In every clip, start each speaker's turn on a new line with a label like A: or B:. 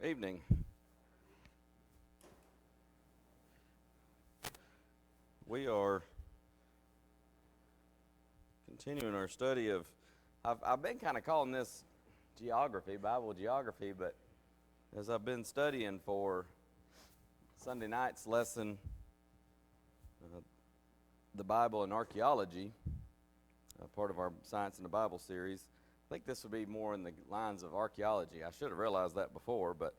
A: Evening. We are continuing our study of, I've been kind of calling this geography, Bible geography, but as I've been studying for Sunday night's lesson, the Bible and archaeology, part of our Science in the Bible series, I think this would be more in the lines of archaeology. I should have realized that before, but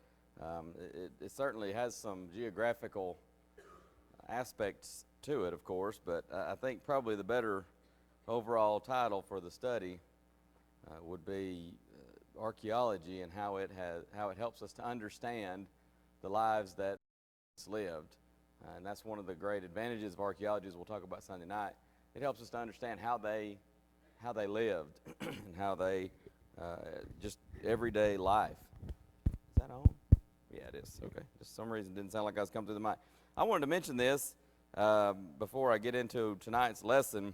A: it certainly has some geographical aspects to it, of course, but I think probably the better overall title for the study would be archaeology and how it helps us to understand the lives that lived. And that's one of the great advantages of archaeology, as we'll talk about Sunday night. It helps us to understand how they lived and how they just everyday life. Is that on? Yeah, it is. Okay. Just some reason it didn't sound like I was coming through the mic. I wanted to mention this before I get into tonight's lesson.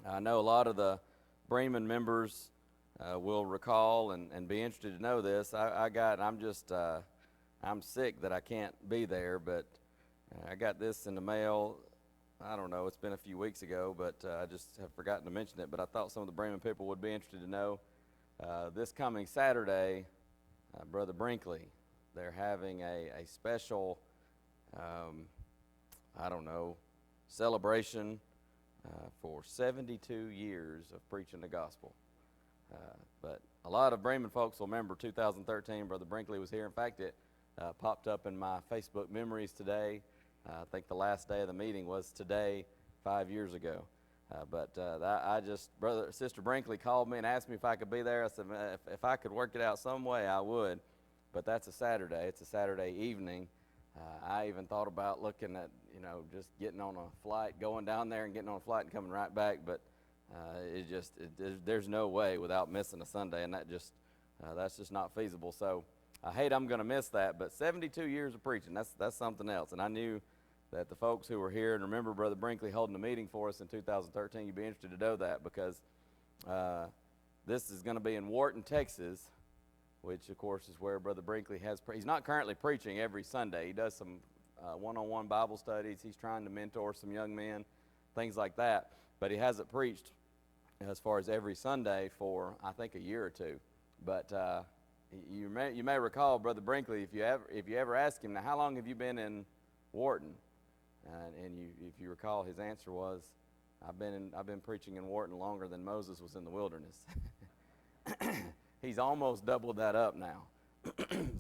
A: I know a lot of the Bremen members will recall and be interested to know this. I'm sick that I can't be there, but I got this in the mail. I don't know, it's been a few weeks ago, but I just have forgotten to mention it. But I thought some of the Bremen people would be interested to know. This coming Saturday, Brother Brinkley, they're having a special, celebration for 72 years of preaching the gospel. But a lot of Bremen folks will remember 2013, Brother Brinkley was here. In fact, it popped up in my Facebook memories today. I think the last day of the meeting was today, 5 years ago. Sister Brinkley called me and asked me if I could be there. I said, if I could work it out some way, I would. But that's a Saturday. It's a Saturday evening. I even thought about looking at, just getting on a flight, going down there and getting on a flight and coming right back. But there's no way without missing a Sunday, and that's just not feasible. So I hate I'm going to miss that. But 72 years of preaching, that's something else. And I knew that the folks who were here, and remember Brother Brinkley holding a meeting for us in 2013, you'd be interested to know that, because this is going to be in Wharton, Texas, which of course is where Brother Brinkley he's not currently preaching every Sunday. He does some one-on-one Bible studies. He's trying to mentor some young men, things like that. But he hasn't preached as far as every Sunday for, I think, a year or two. But you may recall Brother Brinkley, if you ever ask him, now how long have you been in Wharton? If you recall, his answer was, I've been preaching in Wharton longer than Moses was in the wilderness. He's almost doubled that up now.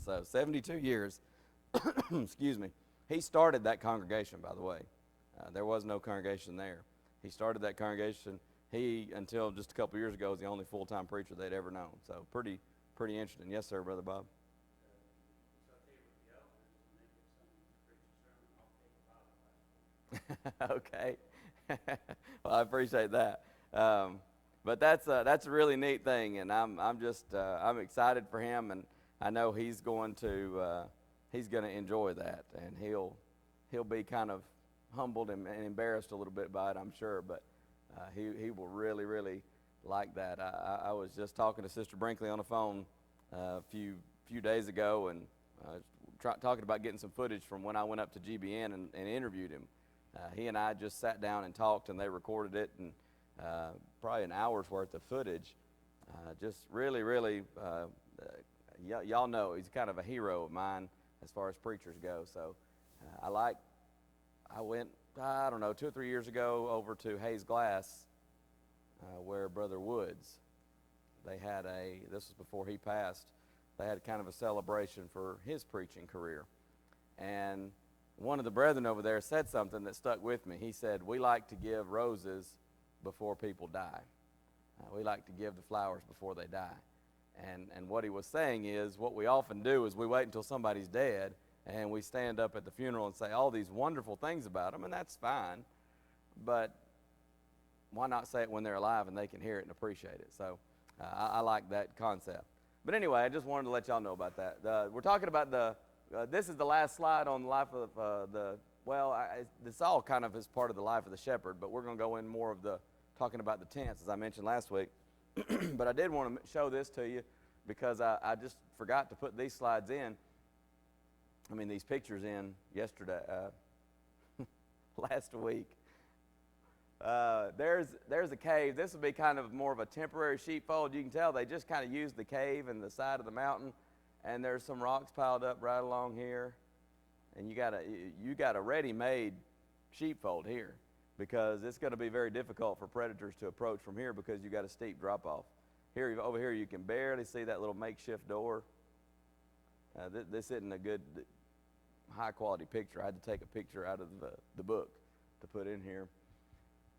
A: So 72 years. Excuse me. He started that congregation, by the way. There was no congregation there. He started that congregation. He, until just a couple years ago, was the only full-time preacher they'd ever known. So pretty interesting. Yes, sir, Brother Bob. Okay. Well, I appreciate that. But that's a really neat thing, and I'm excited for him, and I know he's going to enjoy that, and he'll be kind of humbled and embarrassed a little bit by it, I'm sure, but he will really like that. I was just talking to Sister Brinkley on the phone a few days ago, and talking about getting some footage from when I went up to GBN and interviewed him. He and I just sat down and talked, and they recorded it, and probably an hour's worth of footage. Just really, y'all know he's kind of a hero of mine as far as preachers go. So I went, 2 or 3 years ago over to Hayes Glass, where Brother Woods, this was before he passed, they had kind of a celebration for his preaching career. And one of the brethren over there said something that stuck with me. He said, we like to give roses before people die. We like to give the flowers before they die. And what he was saying is, what we often do is we wait until somebody's dead, and we stand up at the funeral and say all these wonderful things about them, and that's fine. But why not say it when they're alive and they can hear it and appreciate it? So I like that concept. But anyway, I just wanted to let y'all know about that. We're talking about this is the last slide on the life of this all kind of is part of the life of the shepherd, but we're going to go in more of talking about the tents, as I mentioned last week. But I did want to show this to you because I just forgot to put these slides in, these pictures in yesterday, last week. There's a cave. This would be kind of more of a temporary sheepfold. You can tell they just kind of used the cave and the side of the mountain, and there's some rocks piled up right along here. And you got a ready-made sheepfold here, because it's going to be very difficult for predators to approach from here because you got a steep drop-off. Over here you can barely see that little makeshift door. This isn't a good high-quality picture. I had to take a picture out of the book to put in here.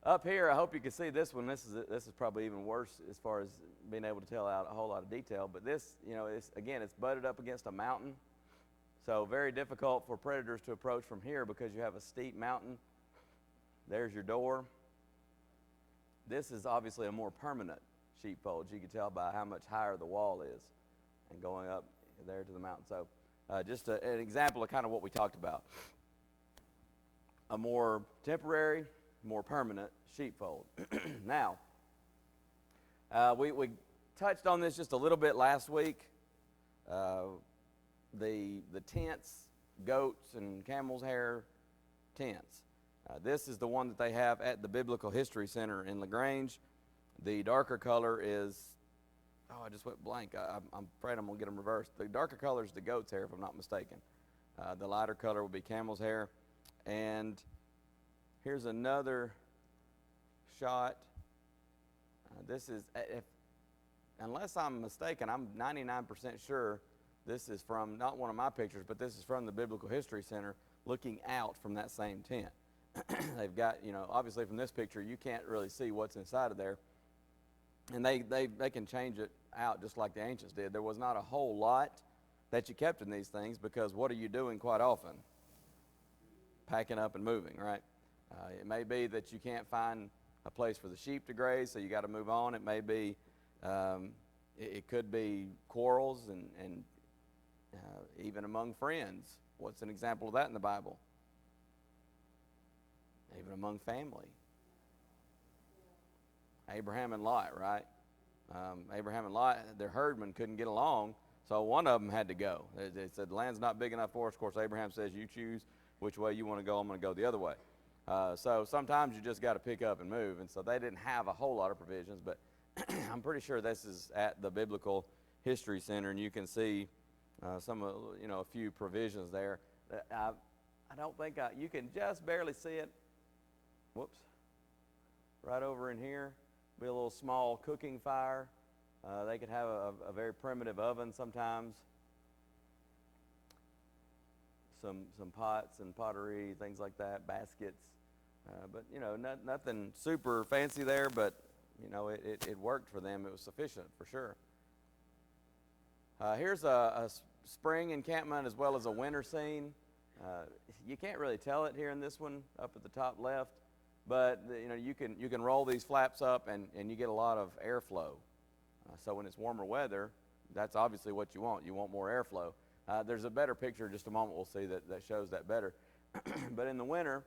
A: Up here, I hope you can see this one. This is probably even worse as far as being able to tell out a whole lot of detail. But this, it's butted up against a mountain. So very difficult for predators to approach from here because you have a steep mountain. There's your door. This is obviously a more permanent sheepfold. You can tell by how much higher the wall is and going up there to the mountain. So just an example of kind of what we talked about. A more temporary, more permanent sheepfold. Now, we touched on this just a little bit last week. The tents, goats and camel's hair tents. This is the one that they have at the Biblical History Center in LaGrange. The darker color is, I just went blank. I'm afraid I'm going to get them reversed. The darker color is the goat's hair, if I'm not mistaken. The lighter color will be camel's hair. And here's another shot. This is, unless I'm mistaken, I'm 99% sure this is from, not one of my pictures, but this is from the Biblical History Center looking out from that same tent. They've got, obviously from this picture, you can't really see what's inside of there. And they can change it out just like the ancients did. There was not a whole lot that you kept in these things, because what are you doing quite often? Packing up and moving, right? It may be that you can't find a place for the sheep to graze, so you got to move on. It may be, it could be quarrels and even among friends. What's an example of that in the Bible? Even among family. Abraham and Lot, right? Abraham and Lot, their herdmen couldn't get along, so one of them had to go. They said, the land's not big enough for us. Of course, Abraham says, you choose which way you want to go. I'm going to go the other way. So sometimes you just got to pick up and move, and so they didn't have a whole lot of provisions, but I'm pretty sure this is at the Biblical History Center, and you can see a few provisions there. I don't think you can just barely see it. Whoops. Right over in here, be a little small cooking fire. They could have a very primitive oven sometimes. Some pots and pottery, things like that, baskets. But nothing super fancy there, but it worked for them. It was sufficient for sure. Here's a spring encampment as well as a winter scene. You can't really tell it here in this one up at the top left, but you can roll these flaps up and you get a lot of airflow. So when it's warmer weather, that's obviously what you want. You want more airflow. There's a better picture in just a moment we'll see that shows that better. But in the winter,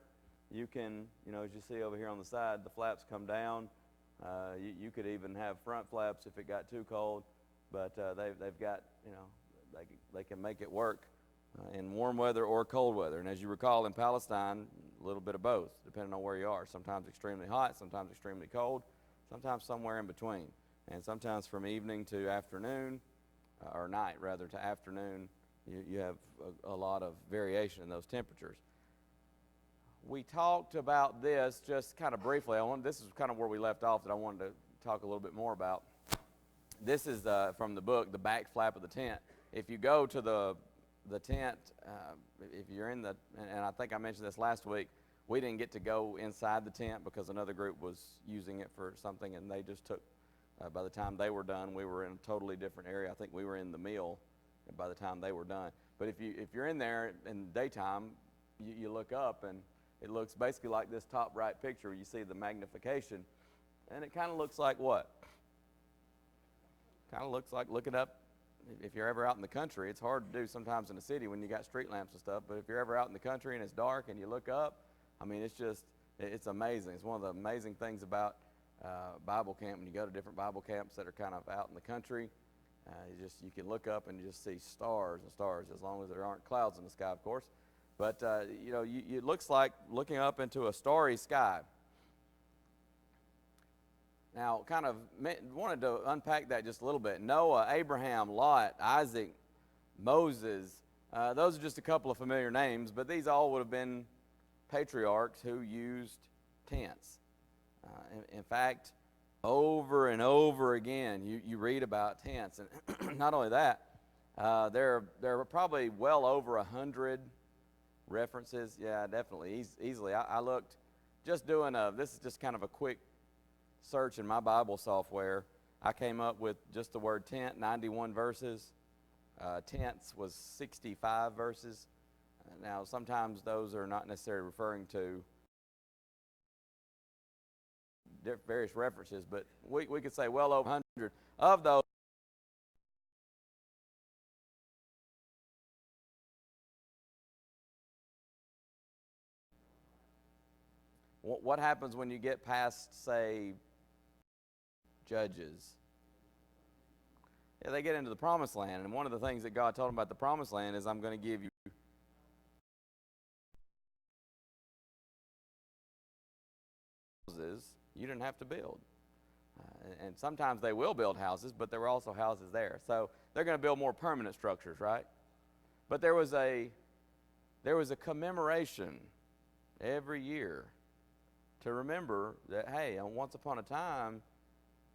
A: you can, as you see over here on the side, the flaps come down. You could even have front flaps if it got too cold, but they've got, they can make it work in warm weather or cold weather. And as you recall, in Palestine, a little bit of both, depending on where you are. Sometimes extremely hot, sometimes extremely cold, sometimes somewhere in between. And sometimes from evening to afternoon, or night rather to afternoon, you have a lot of variation in those temperatures. We talked about this just kind of briefly. This is kind of where we left off that I wanted to talk a little bit more about. This is from the book, The Back Flap of the Tent. If you go to the tent, if you're in the, and I think I mentioned this last week, we didn't get to go inside the tent because another group was using it for something, and they just took, by the time they were done, we were in a totally different area. I think we were in the meal by the time they were done. But if you're in there in the daytime, you look up and it looks basically like this top right picture. You see the magnification, and it kind of looks like what? Kind of looks like looking up. If you're ever out in the country, it's hard to do sometimes in the city when you got street lamps and stuff, but if you're ever out in the country and it's dark and you look up, it's amazing. It's one of the amazing things about Bible camp when you go to different Bible camps that are kind of out in the country. You can look up and you just see stars and stars, as long as there aren't clouds in the sky, of course. But it looks like looking up into a starry sky. Now, kind of wanted to unpack that just a little bit. Noah, Abraham, Lot, Isaac, Moses, those are just a couple of familiar names, but these all would have been patriarchs who used tents. In fact, over and over again, you read about tents. And not only that, there are probably well over 100 references. Yeah, definitely, easily. I looked, just doing this is just kind of a quick search in my Bible software. I came up with just the word tent, 91 verses. Tents was 65 verses. Now, sometimes those are not necessarily referring to various references, but we could say well over 100 of those. What happens when you get past, say, Judges? Yeah, they get into the promised land, and one of the things that God told them about the promised land is, I'm going to give you houses you didn't have to build. And sometimes they will build houses, but there were also houses there. So they're going to build more permanent structures, right? But there was a commemoration every year to remember that, hey, once upon a time,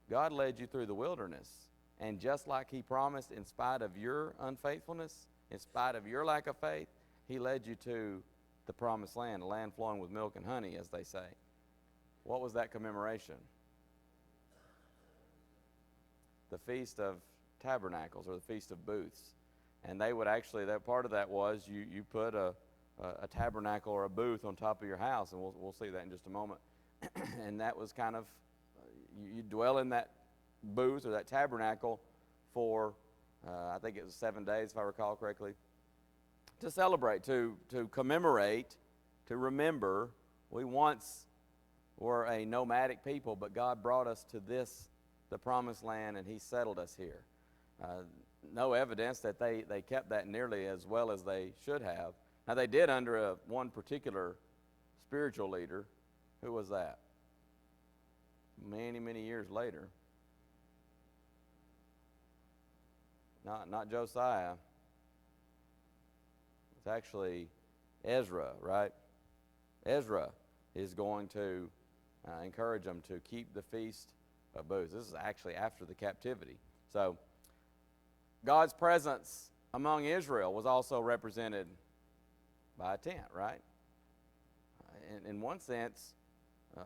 A: God led you through the wilderness. And just like he promised, in spite of your unfaithfulness, in spite of your lack of faith, he led you to the promised land, a land flowing with milk and honey, as they say. What was that commemoration? The Feast of Tabernacles, or the Feast of Booths. And they would actually, that part of that was you put a tabernacle or a booth on top of your house, and we'll see that in just a moment. And that was kind of, you dwell in that booth or that tabernacle for, I think it was 7 days, if I recall correctly, to celebrate, to commemorate, to remember. We once were a nomadic people, but God brought us to the promised land, and he settled us here. No evidence that they kept that nearly as well as they should have. Now, they did under one particular spiritual leader. Who was that? Many, many years later. Not Josiah. It's actually Ezra, right? Ezra is going to encourage them to keep the Feast of Booths. This is actually after the captivity. So God's presence among Israel was also represented by a tent, right? In one sense,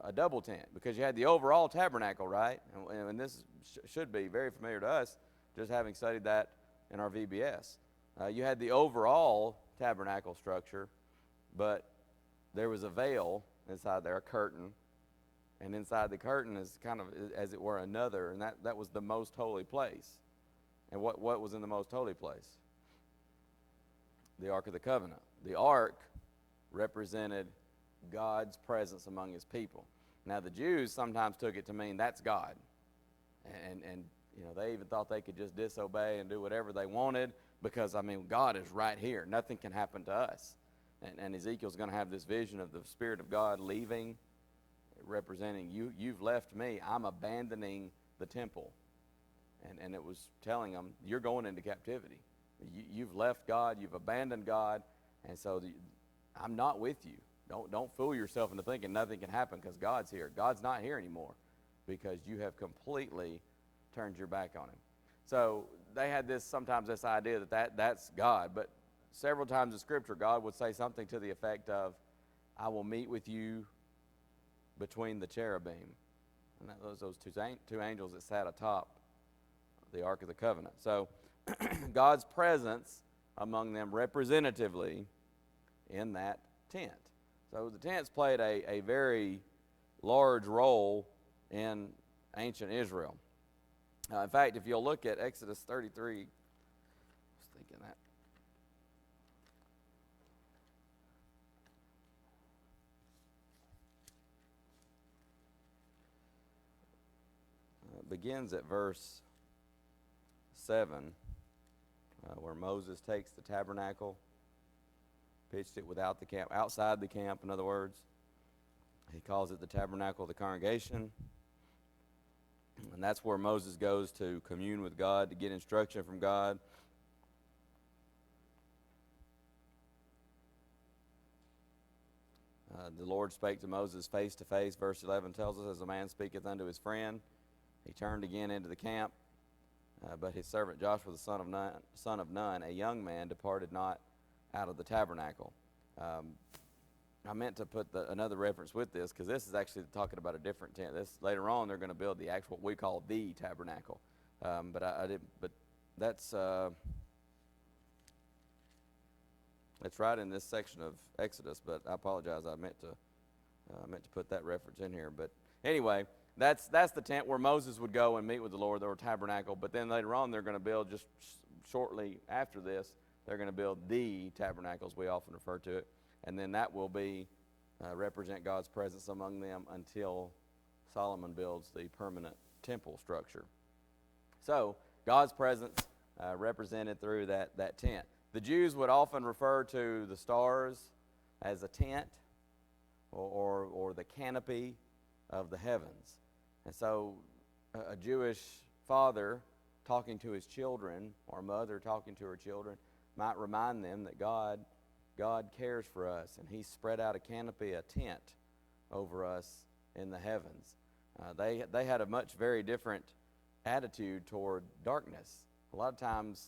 A: a double tent, because you had the overall tabernacle, right? And this should be very familiar to us, just having studied that in our VBS. You had the overall tabernacle structure, but there was a veil inside there, a curtain, and inside the curtain is kind of, as it were, another, and that was the most holy place. And what was in the most holy place? The Ark of the Covenant. The Ark represented God's presence among his people. Now, the Jews sometimes took it to mean that's God. And they even thought they could just disobey and do whatever they wanted because, God is right here. Nothing can happen to us. And Ezekiel's going to have this vision of the Spirit of God leaving, representing you've left me. I'm abandoning the temple. And it was telling them, you're going into captivity. You've left God. You've abandoned God. And so I'm not with you. Don't fool yourself into thinking nothing can happen because God's here. God's not here anymore because you have completely turned your back on him. So they had sometimes this idea that's God. But several times in Scripture, God would say something to the effect of, I will meet with you between the cherubim. And that was those two angels that sat atop the Ark of the Covenant. So God's presence among them representatively in that tent. So the tents played a very large role in ancient Israel. In fact, if you'll look at Exodus 33, I was thinking that. It begins at verse 7, where Moses takes the tabernacle, pitched it without the camp, outside the camp, in other words. He calls it the tabernacle of the congregation. And that's where Moses goes to commune with God, to get instruction from God. The Lord spake to Moses face to face, verse 11 tells us, as a man speaketh unto his friend. He turned again into the camp, but his servant Joshua the son of Nun, a young man, departed not out of the tabernacle. I meant to put another reference with this, because this is actually talking about a different tent. This later on they're going to build the actual, what we call the tabernacle. But I didn't. But that's right in this section of Exodus. But I apologize. I meant to put that reference in here. But anyway, that's the tent where Moses would go and meet with the Lord, the tabernacle. But then later on they're going to build, just shortly after this, they're going to build the tabernacle, as we often refer to it. And then that will be represent God's presence among them until Solomon builds the permanent temple structure. So God's presence represented through that tent. The Jews would often refer to the stars as a tent or the canopy of the heavens. And so a Jewish father talking to his children, or a mother talking to her children, might remind them that God cares for us, and He spread out a canopy, a tent, over us in the heavens. They had a very different attitude toward darkness. A lot of times,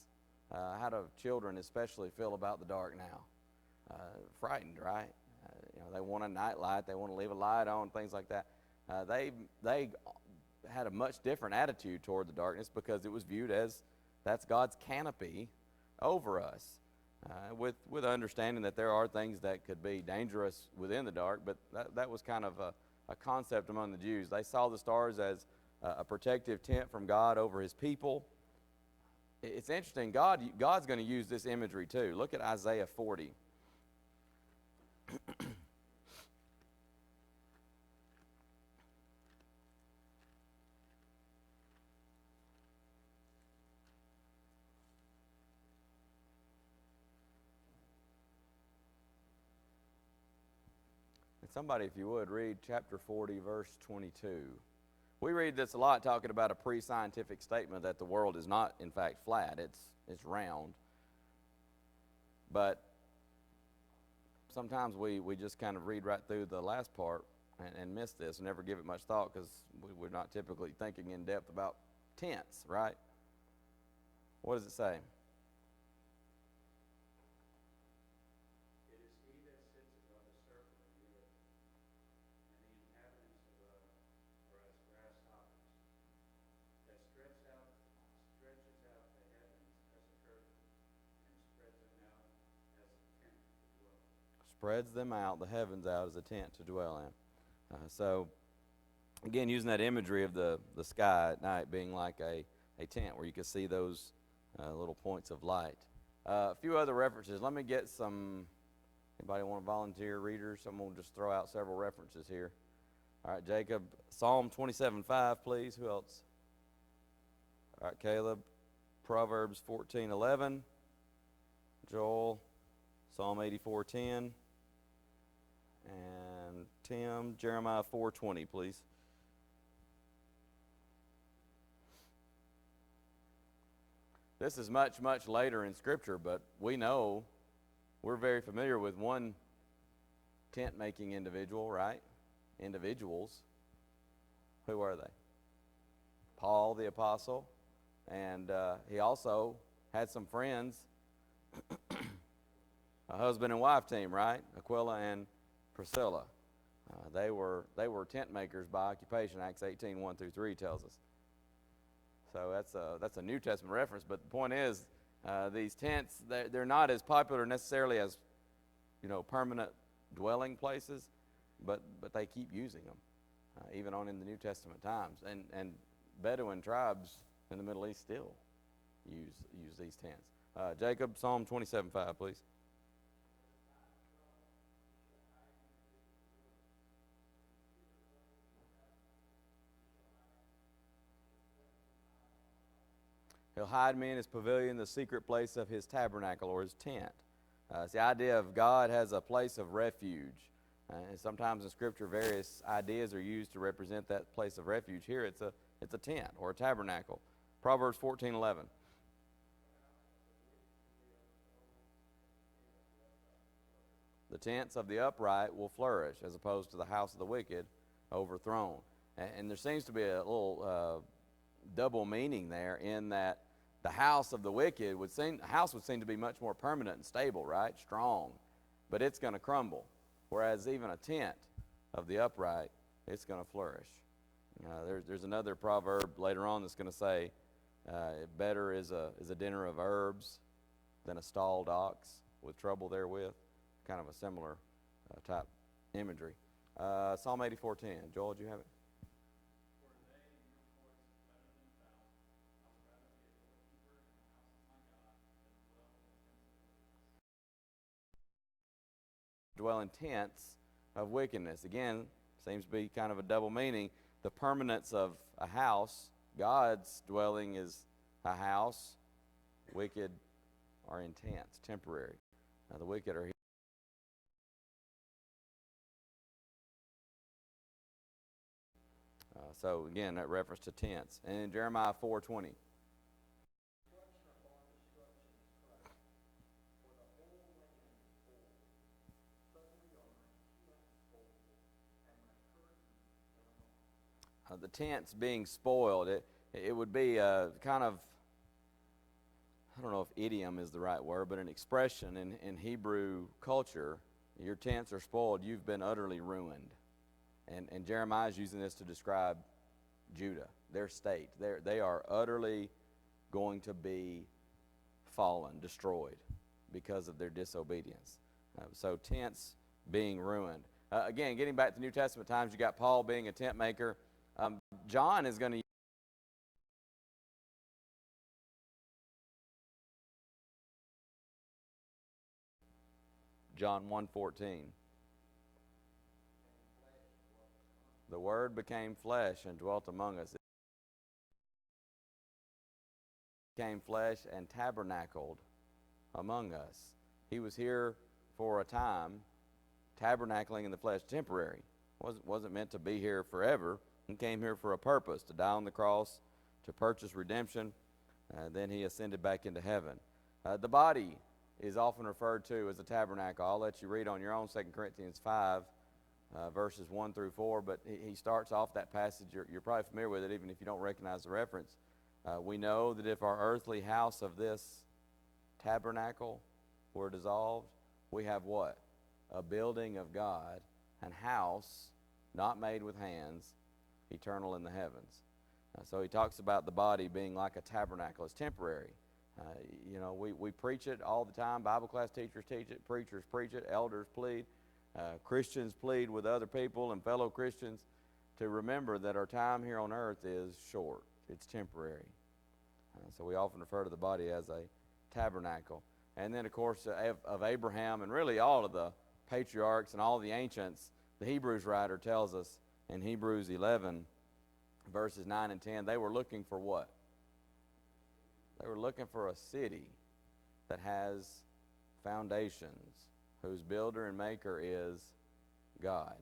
A: how do children especially feel about the dark now? Frightened, right? They want a night light, they want to leave a light on, things like that. They had a much different attitude toward the darkness, because it was viewed as that's God's canopy over us. With understanding that there are things that could be dangerous within the dark, but that was kind of a concept among the Jews. They saw the stars as a protective tent from God over His people. It's interesting, God's going to use this imagery too. Look at Isaiah 40. Somebody, if you would, read chapter 40, verse 22. We read this a lot, talking about a pre-scientific statement that the world is not, in fact, flat. It's round. But sometimes we just kind of read right through the last part and miss this and never give it much thought, because we're not typically thinking in depth about tents, right? What does it say? Spreads them out, the heavens out, as a tent to dwell in. So, again, using that imagery of the sky at night being like a tent where you can see those little points of light. A few other references. Let me get some. Anybody want to volunteer readers? I'm going to just throw out several references here. All right, Jacob, Psalm 27:5, please. Who else? All right, Caleb, Proverbs 14:11. Joel, Psalm 84:10. And Tim, Jeremiah 4:20, please. This is much, much later in Scripture, but we're very familiar with one tent-making individual, right? Individuals. Who are they? Paul the Apostle, and he also had some friends, a husband and wife team, right? Aquila and Priscilla. They were tent makers by occupation. Acts 18:1-3 tells us. So that's a New Testament reference. But the point is, these tents, they're not as popular necessarily as permanent dwelling places, but they keep using them, even on in the New Testament times. And Bedouin tribes in the Middle East still use these tents. Jacob, Psalm 27:5, please. He'll hide me in his pavilion, the secret place of his tabernacle or his tent. It's the idea of God has a place of refuge. And sometimes in Scripture, various ideas are used to represent that place of refuge. Here, it's a tent or a tabernacle. Proverbs 14:11. The tents of the upright will flourish, as opposed to the house of the wicked overthrown. And there seems to be a little double meaning there, in that the house of the wicked would seem to be much more permanent and stable, right? Strong, but it's going to crumble. Whereas even a tent of the upright, it's going to flourish. There's another proverb later on that's going to say, better is a dinner of herbs than a stalled ox with trouble therewith. Kind of a similar type imagery. Psalm 84:10. Joel, did you have it? Dwell in tents of wickedness. Again, seems to be kind of a double meaning. The permanence of a house, God's dwelling is a house. Wicked are in tents, temporary. Now, the wicked are here. So again, that reference to tents. And in Jeremiah 4:20. The tents being spoiled, it would be a kind of, I don't know if idiom is the right word, but an expression in Hebrew culture. Your tents are spoiled, you've been utterly ruined. And Jeremiah is using this to describe Judah, their state. They are utterly going to be fallen, destroyed, because of their disobedience. So tents being ruined. Again, getting back to New Testament times, you got Paul being a tent maker. John is going to John 1:14. The Word became flesh and dwelt among us. It became flesh and tabernacled among us. He was here for a time, tabernacling in the flesh, temporary. Wasn't meant to be here forever. He came here for a purpose, to die on the cross, to purchase redemption. Then he ascended back into heaven. The body is often referred to as a tabernacle. I'll let you read on your own 2 Corinthians 5, verses 1 through 4. But he starts off that passage. You're probably familiar with it, even if you don't recognize the reference. We know that if our earthly house of this tabernacle were dissolved, we have what? A building of God, an house not made with hands, eternal in the heavens. So he talks about the body being like a tabernacle. It's temporary. We preach it all the time. Bible class teachers teach it. Preachers preach it. Elders plead. Christians plead with other people and fellow Christians to remember that our time here on earth is short. It's temporary. So we often refer to the body as a tabernacle. And then, of course, of Abraham and really all of the patriarchs and all the ancients, the Hebrews writer tells us in Hebrews 11, verses 9 and 10, they were looking for what? They were looking for a city that has foundations, whose builder and maker is God.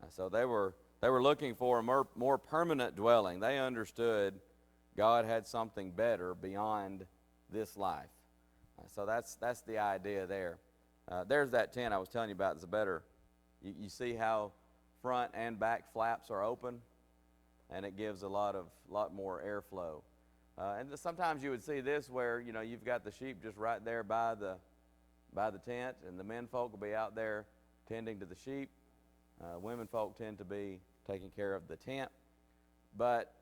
A: So they were looking for a more permanent dwelling. They understood God had something better beyond this life. So that's the idea there. There's that tent I was telling you about. It's a better. You see how front and back flaps are open, and it gives a lot more airflow. And sometimes you would see this where you've got the sheep just right there by the tent, and the men folk will be out there tending to the sheep. Women folk tend to be taking care of the tent. But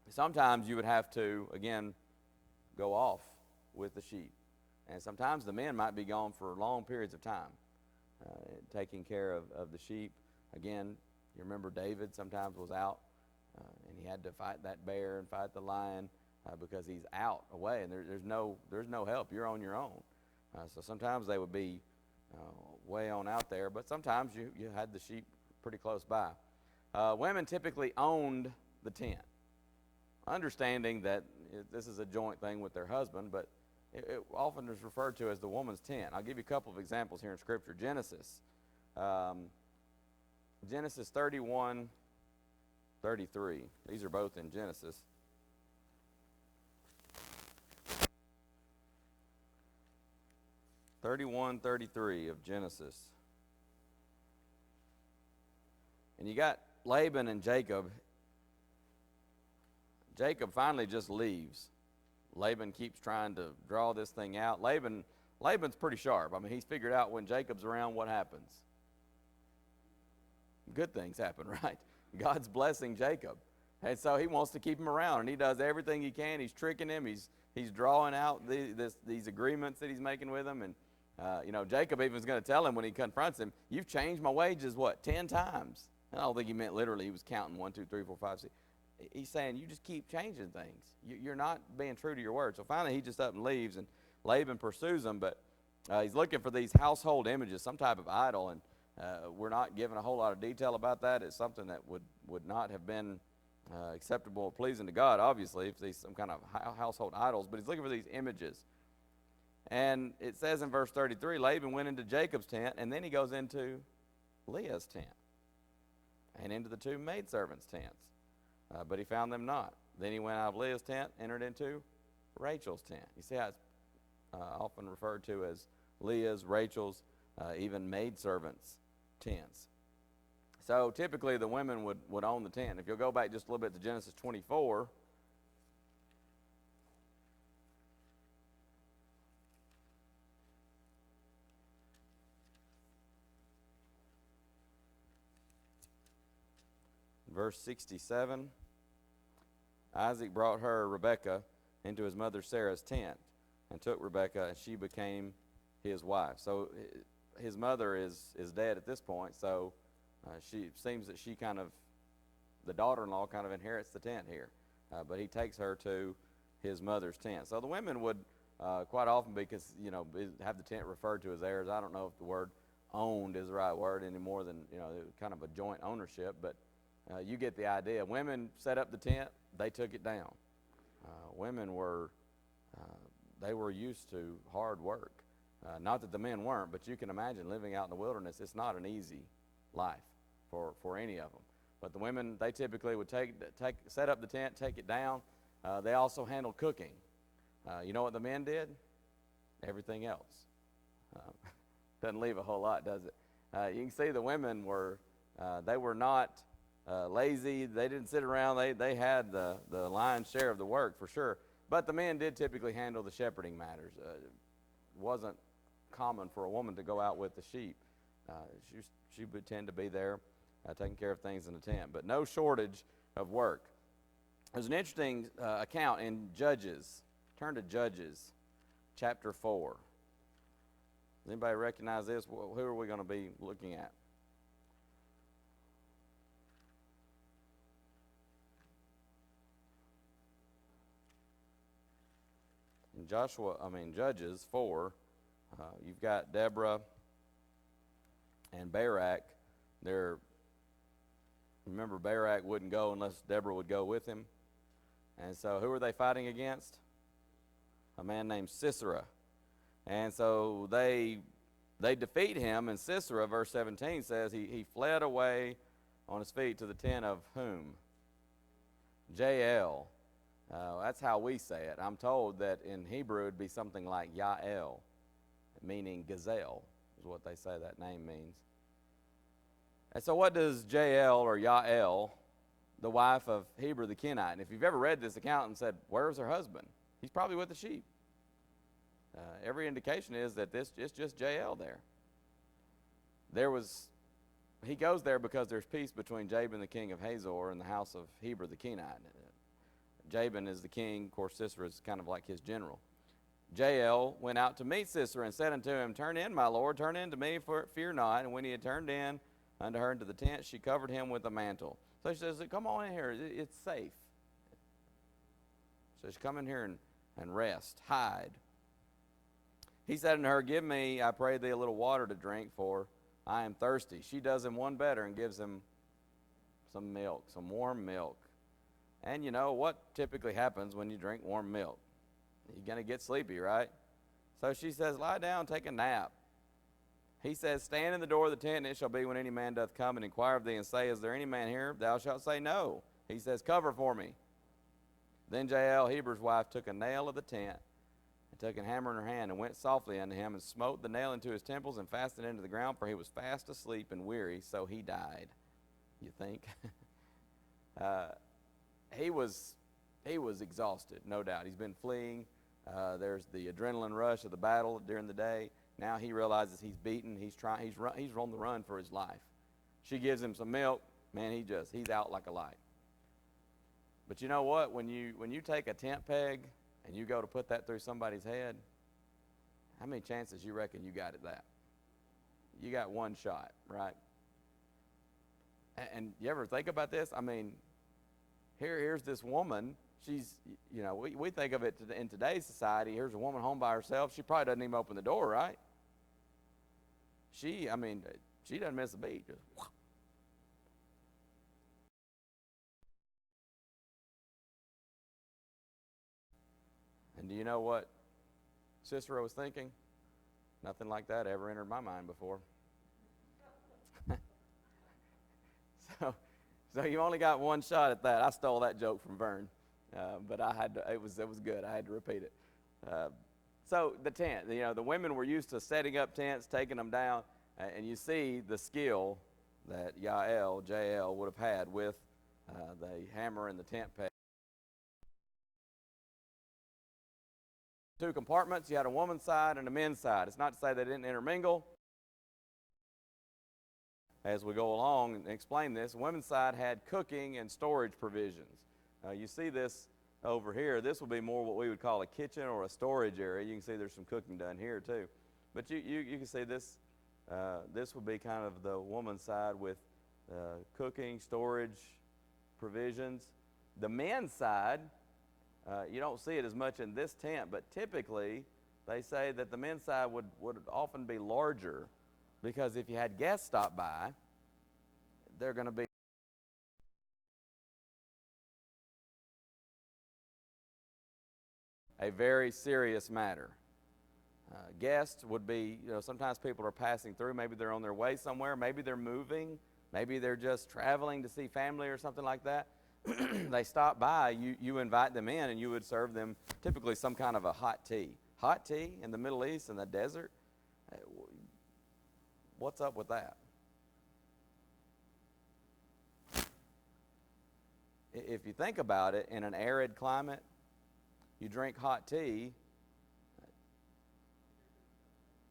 A: sometimes you would have to, again, go off with the sheep. And sometimes the men might be gone for long periods of time, taking care of the sheep. Again, you remember David sometimes was out, and he had to fight that bear and fight the lion because he's out away, and there's no help. You're on your own. So sometimes they would be way on out there, but sometimes you had the sheep pretty close by. Women typically owned the tent, understanding that this is a joint thing with their husband, but it often is referred to as the woman's tent. I'll give you a couple of examples here in Scripture. Genesis 31:33. These are both in Genesis. (31:33) of Genesis. And you got Laban and Jacob. Jacob finally just leaves. Laban keeps trying to draw this thing out. Laban's pretty sharp. I mean, he's figured out when Jacob's around what happens. Good things happen, right? God's blessing Jacob. And so he wants to keep him around, and he does everything he can. He's tricking him. He's drawing out these agreements that he's making with him. And, Jacob even is going to tell him when he confronts him, you've changed my wages, 10 times? And I don't think he meant literally. He was counting 1, 2, 3, 4, 5, 6. He's saying, you just keep changing things. You're not being true to your word. So finally he just up and leaves, and Laban pursues him, but he's looking for these household images, some type of idol, and we're not given a whole lot of detail about that. It's something that would not have been acceptable or pleasing to God, obviously, if these some kind of household idols, but he's looking for these images. And it says in verse 33, Laban went into Jacob's tent, and then he goes into Leah's tent and into the two maidservants' tents. But he found them not. Then he went out of Leah's tent, entered into Rachel's tent. You see how it's often referred to as Leah's, Rachel's, even maidservants' tents. So typically the women would own the tent. If you'll go back just a little bit to Genesis 24, verse 67, Isaac brought her, Rebekah, into his mother Sarah's tent and took Rebekah, and she became his wife. So his mother is dead at this point, so she seems that the daughter-in-law kind of inherits the tent here. But he takes her to his mother's tent. So the women would quite often have the tent referred to as theirs. I don't know if the word owned is the right word any more than, kind of a joint ownership, but you get the idea. Women set up the tent, they took it down. Women were used to hard work. Not that the men weren't, but you can imagine living out in the wilderness. It's not an easy life for any of them. But the women, they typically would set up the tent, take it down. They also handled cooking. You know what the men did? Everything else. Doesn't leave a whole lot, does it? You can see the women were not lazy. They didn't sit around. They had the lion's share of the work for sure. But the men did typically handle the shepherding matters. It wasn't common for a woman to go out with the sheep. She would tend to be there taking care of things in the tent. But no shortage of work. There's an interesting account in Judges. Turn to Judges chapter 4. Does anybody recognize this? Who are we going to be looking at? In Judges 4, you've got Deborah and Barak. Remember, Barak wouldn't go unless Deborah would go with him. And so who are they fighting against? A man named Sisera. And so they defeat him, and Sisera, verse 17, says he fled away on his feet to the tent of whom? Jael. That's how we say it. I'm told that in Hebrew it would be something like Yael, meaning gazelle, is what they say that name means. And so what does Jael or Yael, the wife of Heber the Kenite, and if you've ever read this account and said, where's her husband? He's probably with the sheep. Every indication is that it's just Jael there. He goes there because there's peace between Jabin the king of Hazor and the house of Heber the Kenite. Jabin is the king. Of course, Sisera is kind of like his general. Jael went out to meet Sisera and said unto him, turn in, my lord, turn in to me, fear not. And when he had turned in unto her into the tent, she covered him with a mantle. So she says, come on in here, it's safe. So she come in here and rest, hide. He said unto her, give me, I pray thee, a little water to drink, for I am thirsty. She does him one better and gives him some milk, some warm milk. And you know what typically happens when you drink warm milk? You're going to get sleepy, right? So she says, lie down, take a nap. He says, stand in the door of the tent, and it shall be when any man doth come and inquire of thee and say, is there any man here? Thou shalt say, no. He says, cover for me. Then Jael, Heber's wife, took a nail of the tent and took a hammer in her hand and went softly unto him and smote the nail into his temples and fastened it into the ground, for he was fast asleep and weary, so he died. You think? He was exhausted, no doubt. He's been fleeing. There's the adrenaline rush of the battle during the day. Now he realizes he's beaten. He's on the run for his life. She gives him some milk. Man, he's out like a light. But you know what? When you take a tent peg and you go to put that through somebody's head, how many chances you reckon you got at that? You got one shot, right? And you ever think about this? I mean, here's this woman. She's, we think of it in today's society. Here's a woman home by herself. She probably doesn't even open the door, right? She doesn't miss a beat. Just, whoosh. And do you know what Cicero was thinking? Nothing like that ever entered my mind before. So you only got one shot at that. I stole that joke from Vern, but I had to. It was good. I had to repeat it. So the tent. The women were used to setting up tents, taking them down, and you see the skill that Jael would have had with the hammer and the tent peg. Two compartments. You had a woman's side and a men's side. It's not to say they didn't intermingle. As we go along and explain this, the women's side had cooking and storage provisions. You see this over here. This will be more what we would call a kitchen or a storage area. You can see there's some cooking done here too. But you can see this. This would be kind of the woman's side with cooking, storage provisions. The men's side, you don't see it as much in this tent, but typically they say that the men's side would often be larger, because if you had guests stop by, they're going to be a very serious matter. Guests would be, sometimes people are passing through. Maybe they're on their way somewhere. Maybe they're moving. Maybe they're just traveling to see family or something like that. They stop by, you invite them in, and you would serve them typically some kind of a hot tea. Hot tea in the Middle East, in the desert? What's up with that? If you think about it, in an arid climate, you drink hot tea,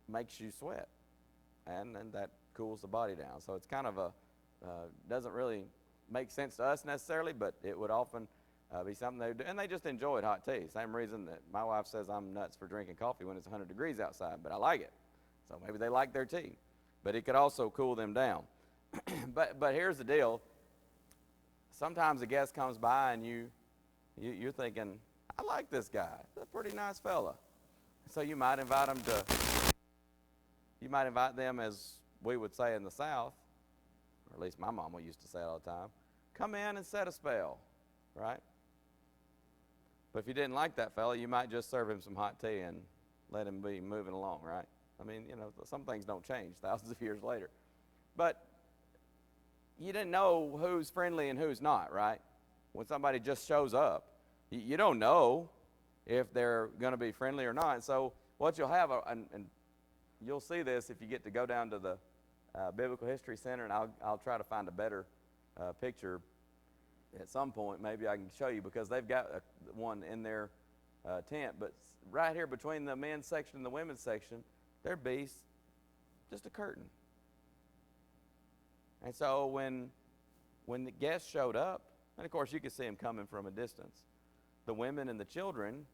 A: makes you sweat, and that cools the body down. So it's kind of doesn't really make sense to us necessarily, but it would often be something they would do. And they just enjoyed hot tea. Same reason that my wife says I'm nuts for drinking coffee when it's 100 degrees outside, but I like it. So maybe they like their tea. But it could also cool them down. But here's the deal. Sometimes a guest comes by and you're thinking, I like this guy. He's a pretty nice fella. So you might invite them, as we would say in the South, or at least my mama used to say all the time, come in and set a spell, right? But if you didn't like that fella, you might just serve him some hot tea and let him be moving along, right? I mean, some things don't change thousands of years later. But you didn't know who's friendly and who's not, right? When somebody just shows up, you don't know if they're going to be friendly or not. And so what you'll have, and you'll see this if you get to go down to the Biblical History Center, and I'll try to find a better picture at some point. Maybe I can show you, because they've got one in their tent. But right here between the men's section and the women's section, there'd be just a curtain. And so when the guests showed up, and of course you could see them coming from a distance, the women and the children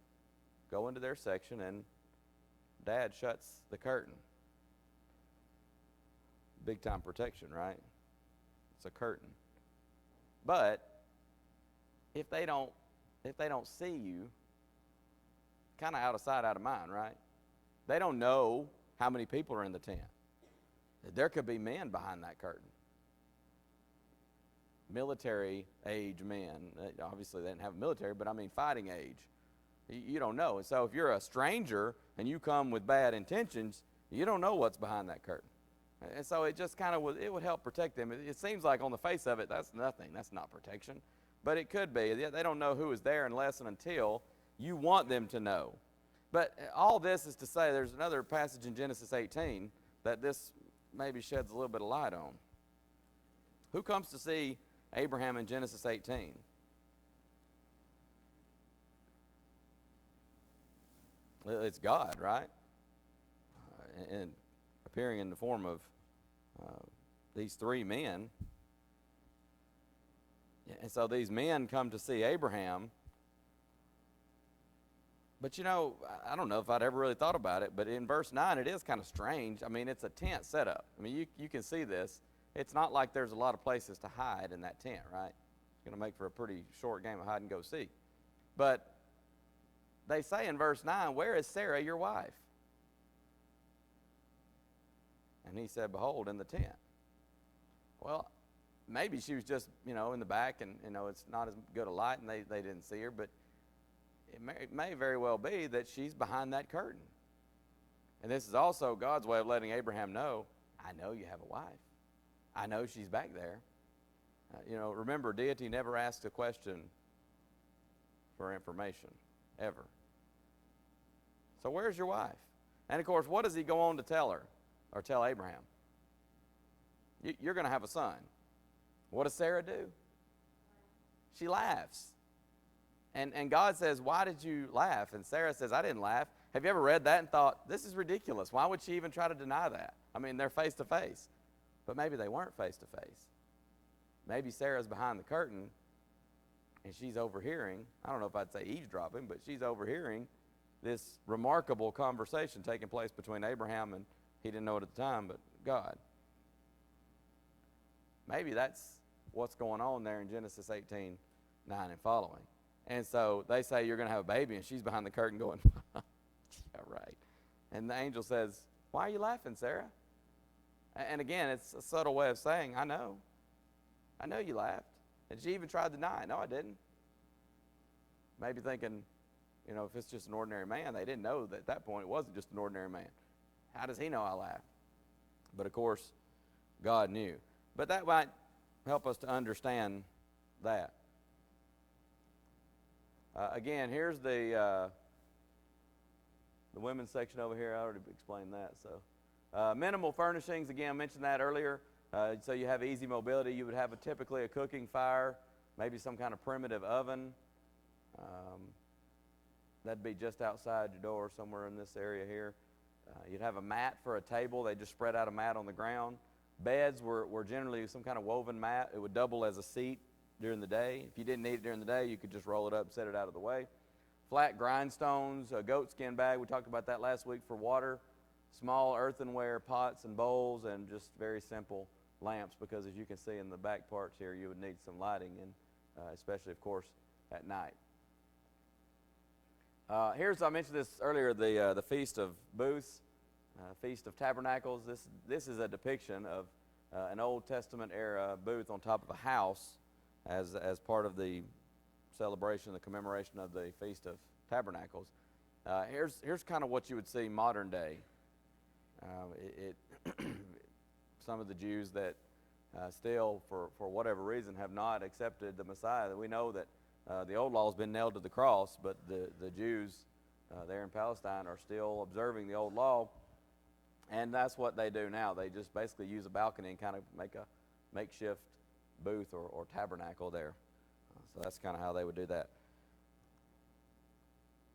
A: go into their section, and Dad shuts the curtain. Big time protection, right? It's a curtain. But if they don't see you, kind of out of sight, out of mind, right? They don't know how many people are in the tent. There could be men behind that curtain. military age men. Obviously, they didn't have military, but I mean fighting age. You don't know. And so if you're a stranger and you come with bad intentions, you don't know what's behind that curtain. And so it just kind of it would help protect them. It seems like on the face of it, that's nothing. That's not protection. But it could be. They don't know who is there unless and until you want them to know. But all this is to say there's another passage in Genesis 18 that this maybe sheds a little bit of light on. Who comes to see Abraham in Genesis 18? It's God, right? And appearing in the form of these three men. And so these men come to see Abraham. But you know, I don't know if I'd ever really thought about it, but in verse 9 it is kind of strange. I mean, it's a tent setup. I mean, you can see this. It's not like there's a lot of places to hide in that tent, right? It's going to make for a pretty short game of hide and go seek. But they say in verse 9, "Where is Sarah, your wife?" And he said, "Behold, in the tent." Well, maybe she was just, in the back, and, it's not as good a light, and they didn't see her, but it may very well be that she's behind that curtain. And this is also God's way of letting Abraham know, I know you have a wife. I know she's back there. Remember, deity never asks a question for information, ever. So where's your wife? And of course, what does he go on to tell her, or tell Abraham? You're going to have a son. What does Sarah do? She laughs. And God says, "Why did you laugh?" And Sarah says, "I didn't laugh." Have you ever read that and thought, this is ridiculous? Why would she even try to deny that? I mean, they're face to face. But maybe they weren't face to face. Maybe Sarah's behind the curtain and she's overhearing. I don't know if I'd say eavesdropping, but she's overhearing this remarkable conversation taking place between Abraham and, he didn't know it at the time, but God. Maybe that's what's going on there in Genesis 18:9 and following. And so they say, "You're going to have a baby," and she's behind the curtain going, "Yeah, right." And the angel says, "Why are you laughing, Sarah?" And again, it's a subtle way of saying, I know you laughed. And she even tried to deny it. "No, I didn't." Maybe thinking, if it's just an ordinary man, they didn't know that at that point it wasn't just an ordinary man. How does he know I laughed? But of course, God knew. But that might help us to understand that. Again, here's the women's section over here. I already explained that. So, minimal furnishings. Again, I mentioned that earlier. So you have easy mobility. You would have typically a cooking fire, maybe some kind of primitive oven. That'd be just outside your door, somewhere in this area here. You'd have a mat for a table. They just spread out a mat on the ground. Beds were generally some kind of woven mat. It would double as a seat during the day. If you didn't need it during the day, you could just roll it up and set it out of the way. Flat grindstones, a goatskin bag. We talked about that last week for water. Small earthenware pots and bowls, and just very simple lamps, because as you can see in the back parts here, you would need some lighting, and especially, of course, at night. I mentioned this earlier, the Feast of Booths, Feast of Tabernacles. This is a depiction of an Old Testament era booth on top of a house as part of the celebration, the commemoration of the Feast of Tabernacles. Here's kind of what you would see modern day. Some of the Jews that still, for whatever reason, have not accepted the Messiah. We know that the old law has been nailed to the cross, but the Jews there in Palestine are still observing the old law, and that's what they do now. They just basically use a balcony and kind of make a makeshift booth or tabernacle there. So that's kind of how they would do that.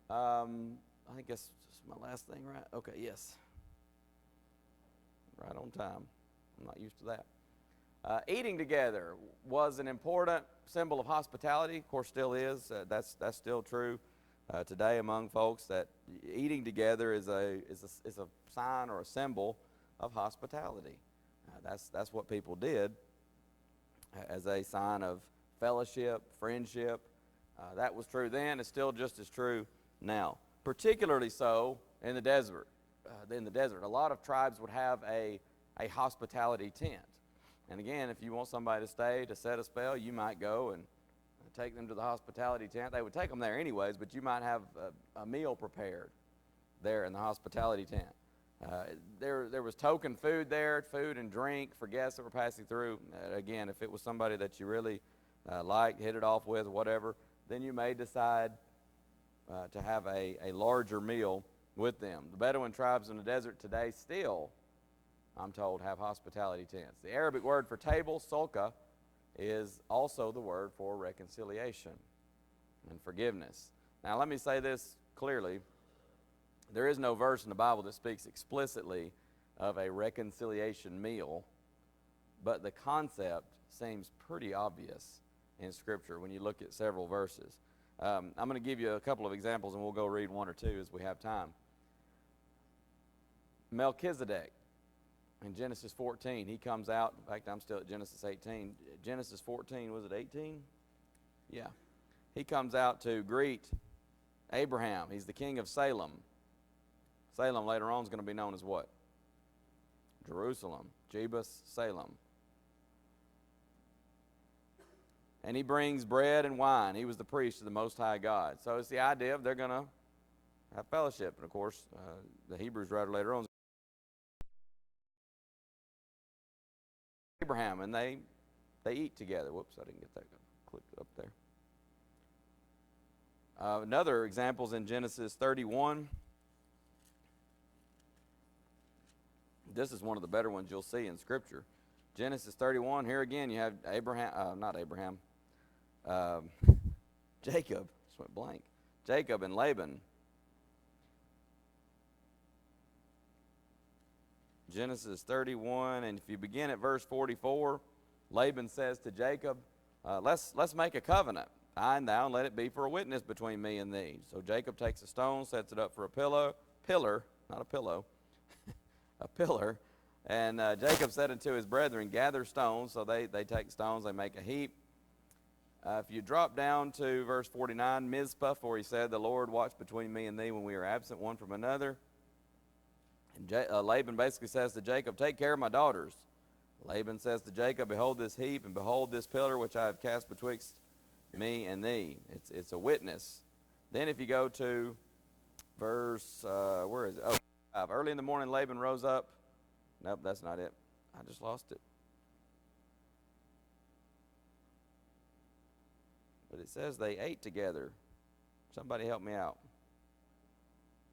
A: I think that's just my last thing, right? Okay, yes. Right on time. I'm not used to that. Eating together was an important symbol of hospitality. Of course, still is. That's still true today among folks. That eating together is a sign or a symbol of hospitality. That's what people did as a sign of fellowship, friendship. That was true then. It's still just as true now. Particularly so in the desert. A lot of tribes would have a hospitality tent. And again, if you want somebody to stay to set a spell, you might go and take them to the hospitality tent. They would take them there anyways, but you might have a meal prepared there in the hospitality tent. There was token food there, food and drink for guests that were passing through. Again, if it was somebody that you really liked, hit it off with, whatever, then you may decide to have a larger meal with them. The Bedouin tribes in the desert today still, I'm told, have hospitality tents. The Arabic word for table, sulka, is also the word for reconciliation and forgiveness. Now, let me say this clearly. There is no verse in the Bible that speaks explicitly of a reconciliation meal, but the concept seems pretty obvious in Scripture when you look at several verses. I'm going to give you a couple of examples, and we'll go read one or two as we have time. Melchizedek, in Genesis 14, he comes out. In fact, I'm still at Genesis 18. Genesis 14, was it 18? Yeah. He comes out to greet Abraham. He's the king of Salem. Salem later on is going to be known as what? Jerusalem. Jebus, Salem. And he brings bread and wine. He was the priest of the Most High God. So it's the idea of they're going to have fellowship. And of course, the Hebrews writer later on, Abraham, and they eat together. Whoops, I didn't get that clicked up there. Another example is in Genesis 31. This is one of the better ones you'll see in Scripture. Genesis 31, here again you have Jacob, just went blank. Jacob and Laban. Genesis 31, and if you begin at verse 44, Laban says to Jacob, let's make a covenant. I and thou, and let it be for a witness between me and thee. So Jacob takes a stone, sets it up for a pillar, not a pillow, a pillar. And Jacob said unto his brethren, gather stones. So they take stones, they make a heap. If you drop down to verse 49, Mizpah, for he said, the Lord watched between me and thee when we were absent one from another. And Laban basically says to Jacob, take care of my daughters. Laban says to Jacob, behold this heap, and behold this pillar which I have cast betwixt me and thee. It's a witness. Then if you go to verse, where is it? Oh, 5. Early in the morning Laban rose up. Nope, that's not it. I just lost it. But it says they ate together. Somebody help me out.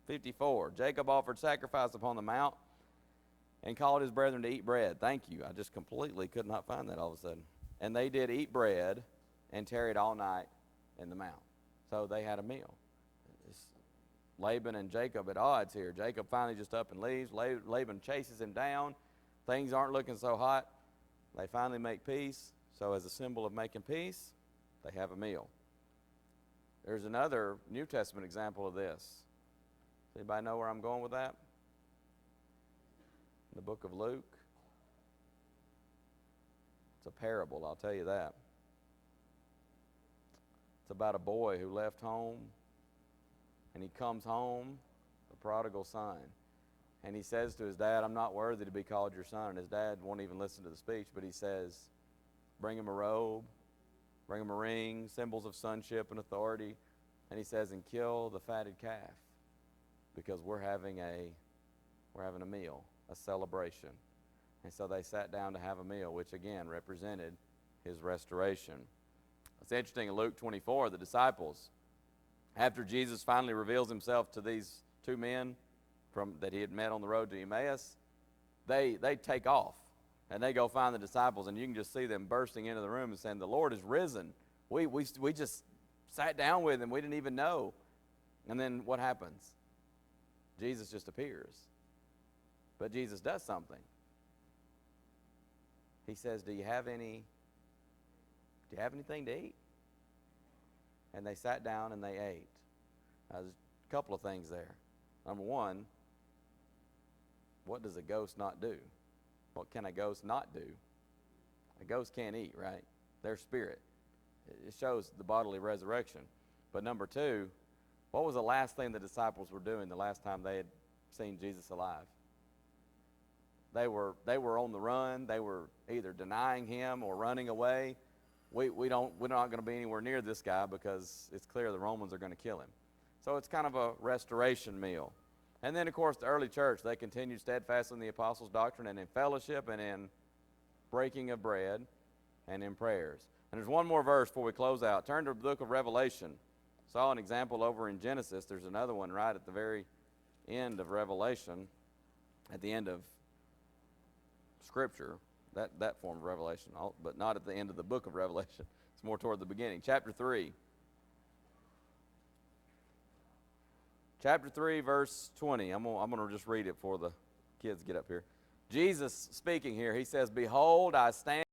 A: 54. Jacob offered sacrifice upon the mount and called his brethren to eat bread. Thank you. I just completely could not find that all of a sudden. And they did eat bread and tarried all night in the mount. So they had a meal. It's Laban and Jacob at odds here. Jacob finally just up and leaves. Laban chases him down. Things aren't looking so hot. They finally make peace. So as a symbol of making peace, they have a meal. There's another New Testament example of this. Does anybody know where I'm going with that? The book of Luke. It's a parable, I'll tell you that. It's about a boy who left home, and he comes home, the prodigal son. And he says to his dad, I'm not worthy to be called your son. And his dad won't even listen to the speech, but he says, bring him a robe, bring him a ring, symbols of sonship and authority. And he says, and kill the fatted calf, because we're having a meal, a celebration. And so they sat down to have a meal, which again represented his restoration. It's interesting in Luke 24, the disciples, after Jesus finally reveals himself to these two men that he had met on the road to Emmaus, they take off and they go find the disciples, and you can just see them bursting into the room and saying, the Lord is risen. We just sat down with him. We didn't even know. And then what happens? Jesus just appears. But Jesus does something. He says, do you have anything to eat? And they sat down and they ate. There's a couple of things there. Number one, what does a ghost not do? What can a ghost not do? A ghost can't eat, right? They're spirit. It shows the bodily resurrection. But number two, what was the last thing the disciples were doing the last time they had seen Jesus alive? They were on the run. They were either denying him or running away. We're not going to be anywhere near this guy because it's clear the Romans are going to kill him. So it's kind of a restoration meal. And then, of course, the early church, they continued steadfastly in the apostles' doctrine and in fellowship and in breaking of bread and in prayers. And there's one more verse before we close out. Turn to the book of Revelation. Saw an example over in Genesis. There's another one right at the very end of Revelation, at the end of Scripture, that form of Revelation, but not at the end of the book of Revelation. It's more toward the beginning. Chapter 3. Chapter 3, verse 20. I'm going to just read it before the kids get up here. Jesus speaking here, he says, "Behold, I stand